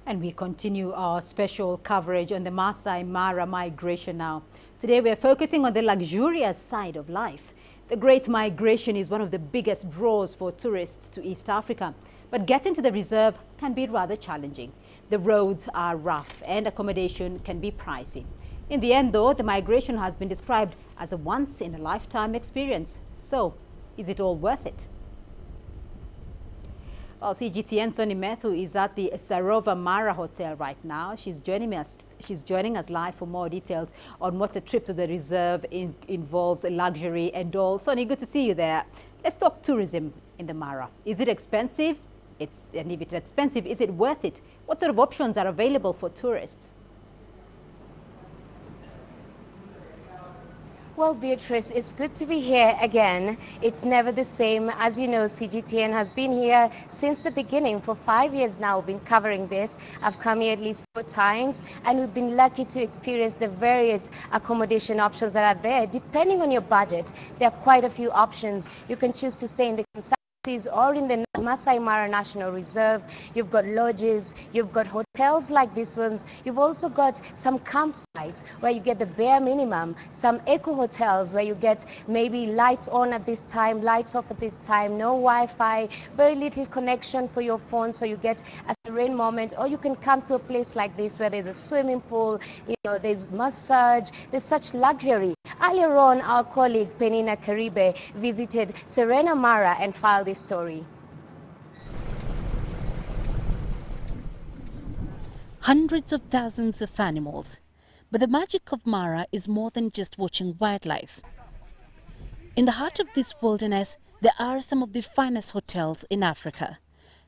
And we continue our special coverage on the Maasai Mara migration now. Today we are focusing on the luxurious side of life. The Great Migration is one of the biggest draws for tourists to East Africa. But getting to the reserve can be rather challenging. The roads are rough and accommodation can be pricey. In the end, though, the migration has been described as a once-in-a-lifetime experience. So, is it all worth it? Well, CGTN Sonny Methu is at the Maasai Mara Hotel right now. She's joining us live for more details on what a trip to the reserve involves, luxury and all. Sonny, good to see you there. Let's talk tourism in the Mara. Is it expensive? And if it's expensive, is it worth it? What sort of options are available for tourists? Well, Beatrice, it's good to be here again. It's never the same. As you know, CGTN has been here since the beginning. For 5 years now, we've been covering this. I've come here at least 4 times, and we've been lucky to experience the various accommodation options that are there. Depending on your budget, there are quite a few options. You can choose to stay in the or in the Maasai Mara National Reserve. You've got lodges, you've got hotels like these ones. You've also got some campsites where you get the bare minimum, some eco hotels where you get maybe lights on at this time, lights off at this time, no Wi-Fi, very little connection for your phone, so you get a serene moment. Or you can come to a place like this where there's a swimming pool, there's massage, there's such luxury. Earlier on, our colleague Penina Karibe visited Maasai Mara and filed this story. Hundreds of thousands of animals, but the magic of Mara is more than just watching wildlife. In the heart of this wilderness, there are some of the finest hotels in Africa.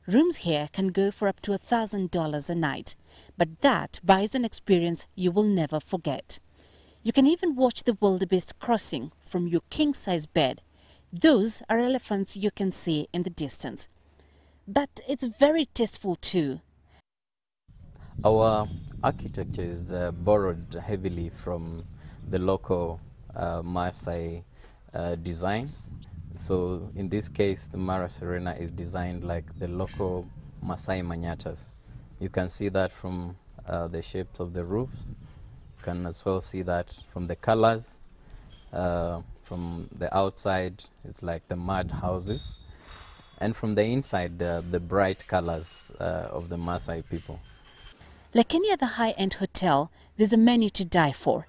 Rooms here can go for up to $1,000 a night, but that buys an experience you will never forget. You can even watch the wildebeest crossing from your king-size bed. Those are elephants you can see in the distance. But it's very tasteful too. Our architecture is borrowed heavily from the local Maasai designs. So in this case, the Mara Serena is designed like the local Maasai Manyatas. You can see that from the shapes of the roofs. You can as well see that from the colors. From the outside, it's like the mud houses. And from the inside, the bright colors of the Maasai people. Like any other high-end hotel, there's a menu to die for.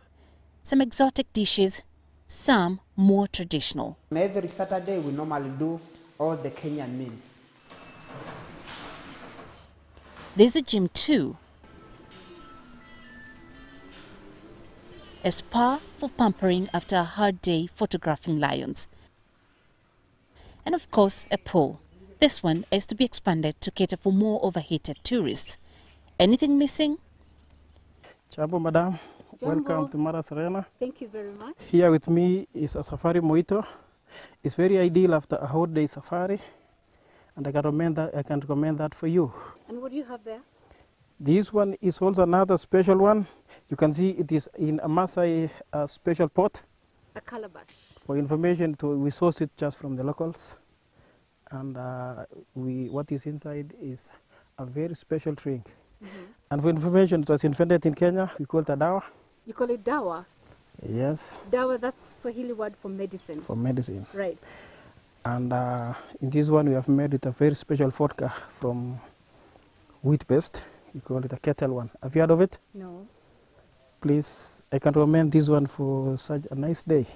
Some exotic dishes, some more traditional. Every Saturday, we normally do all the Kenyan meals. There's a gym too. A spa for pampering after a hard day photographing lions. And of course, a pool. This one is to be expanded to cater for more overheated tourists. Anything missing? Jambo, madam. Jambo. Welcome to Mara Serena. Thank you very much. Here with me is a safari mojito. It's very ideal after a hot day safari, and I can recommend that for you. And what do you have there? This one is also another special one. You can see it is in a Maasai special pot. A calabash. For information, we source it just from the locals, and what is inside is a very special drink. And for information, it was invented in Kenya. We call it a dawa. You call it dawa? Yes. Dawa, that's Swahili word for medicine. For medicine. Right. And in this one, we have made it a very special vodka from wheat paste. We call it a kettle one. Have you heard of it? No. Please, I can recommend this one for such a nice day.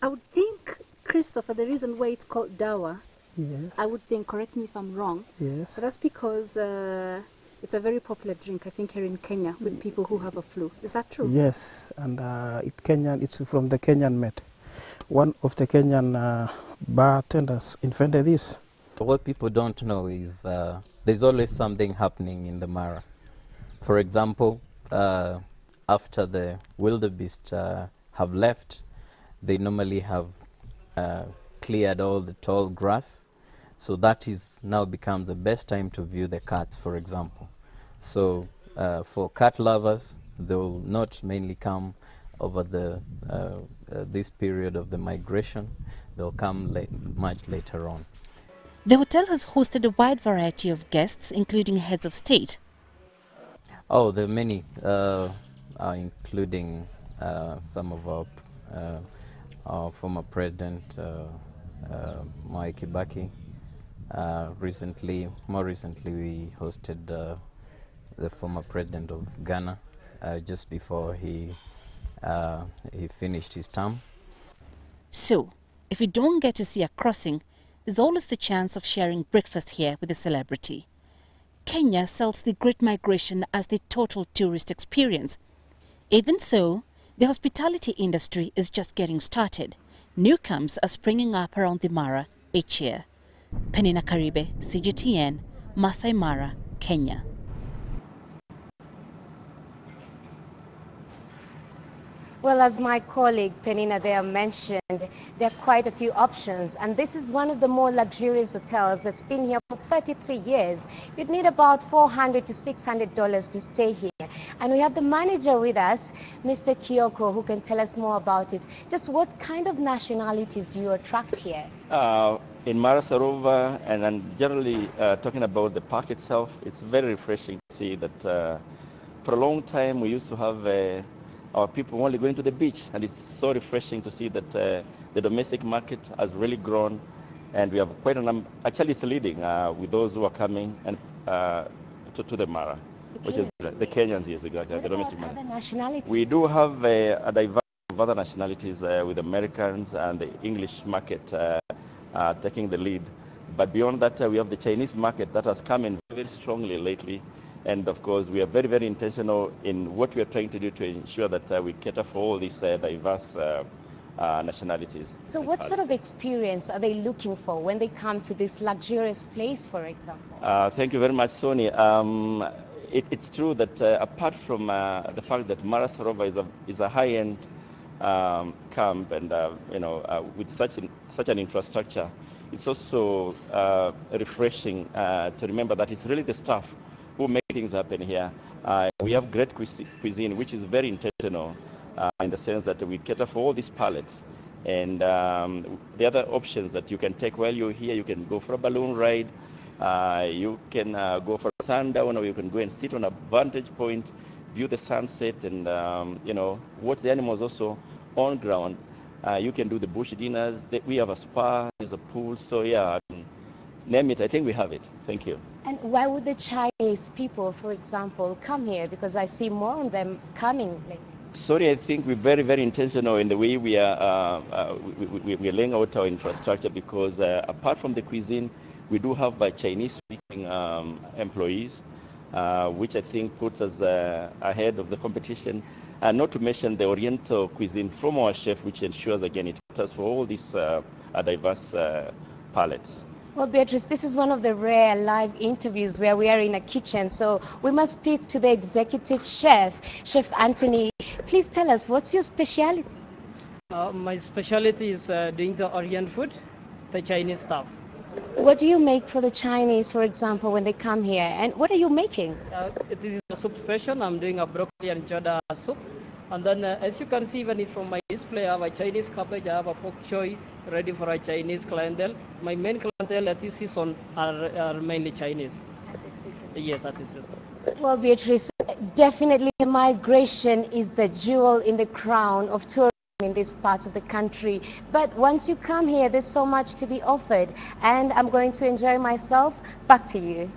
I would think, Christopher, the reason why it's called dawa, Yes. I would think, correct me if I'm wrong, Yes. but that's because it's a very popular drink, I think, here in Kenya with people who have a flu. Is that true? Yes, and it's from the Kenyan made. One of the Kenyan bartenders invented this. What people don't know is there's always something happening in the Mara. For example, after the wildebeest have left, they normally have cleared all the tall grass. So that is now becomes the best time to view the cats, for example. So for cat lovers, they will not mainly come over this period of the migration. They'll come much later on. The hotel has hosted a wide variety of guests, including heads of state. Oh, there are many, including some of our former president, Mwai Kibaki. More recently, we hosted the former president of Ghana just before he finished his term. So, if you don't get to see a crossing, there's always the chance of sharing breakfast here with a celebrity. Kenya sells the Great Migration as the total tourist experience. Even so, the hospitality industry is just getting started. New camps are springing up around the Mara each year. Penina Karibe, CGTN, Maasai Mara, Kenya. Well, as my colleague Penina there mentioned, there are quite a few options, and this is one of the more luxurious hotels that's been here for 33 years. You'd need about $400 to $600 to stay here. And we have the manager with us, Mr. Kioko, who can tell us more about it. Just what kind of nationalities do you attract here? In Mara Sarovar, and I'm generally talking about the park itself, it's very refreshing to see that for a long time we used to have our people only going to the beach, and it's so refreshing to see that the domestic market has really grown, and we have quite a number. Actually, it's leading with those who are coming and to the Mara, which is the Kenyans, yes, exactly, the domestic market. Other nationalities? We do have a diverse of other nationalities with Americans and the English market taking the lead. But beyond that, we have the Chinese market that has come in very strongly lately. And of course, we are very, very intentional in what we are trying to do to ensure that we cater for all these diverse nationalities. So what sort of experience are they looking for when they come to this luxurious place, for example? Thank you very much, Sony. It's true that apart from the fact that Mara Sarovar is a high-end camp, and with such an infrastructure, it's also refreshing to remember that it's really the staff who make things happen here. We have great cuisine, which is very intentional in the sense that we cater for all these palates. And the other options that you can take while you're here, you can go for a balloon ride, you can go for a sundown, or you can go and sit on a vantage point, view the sunset, and watch the animals also on ground. You can do the bush dinners. We have a spa, there's a pool, so yeah, name it, I think we have it. Thank you. And why would the Chinese people, for example, come here? Because I see more of them coming lately. Sorry, I think we're very, very intentional in the way we are we're laying out our infrastructure, because apart from the cuisine, we do have Chinese-speaking employees, which I think puts us ahead of the competition. And not to mention the Oriental cuisine from our chef, which ensures, again, it caters for all these diverse palates. Well, Beatrice, this is one of the rare live interviews where we are in a kitchen, so we must speak to the executive chef, Chef Anthony. Please tell us, what's your specialty? My specialty is doing the Orient food, the Chinese stuff. What do you make for the Chinese, for example, when they come here? And what are you making? This is a soup station. I'm doing a broccoli and chowder soup. And then, as you can see, even from my display, I have a Chinese cabbage, I have a pork choy ready for a Chinese clientele. My main clientele at this season are mainly Chinese. At this season? Yes, at this season. Well, Beatrice, definitely migration is the jewel in the crown of tourism in this part of the country. But once you come here, there's so much to be offered. And I'm going to enjoy myself. Back to you.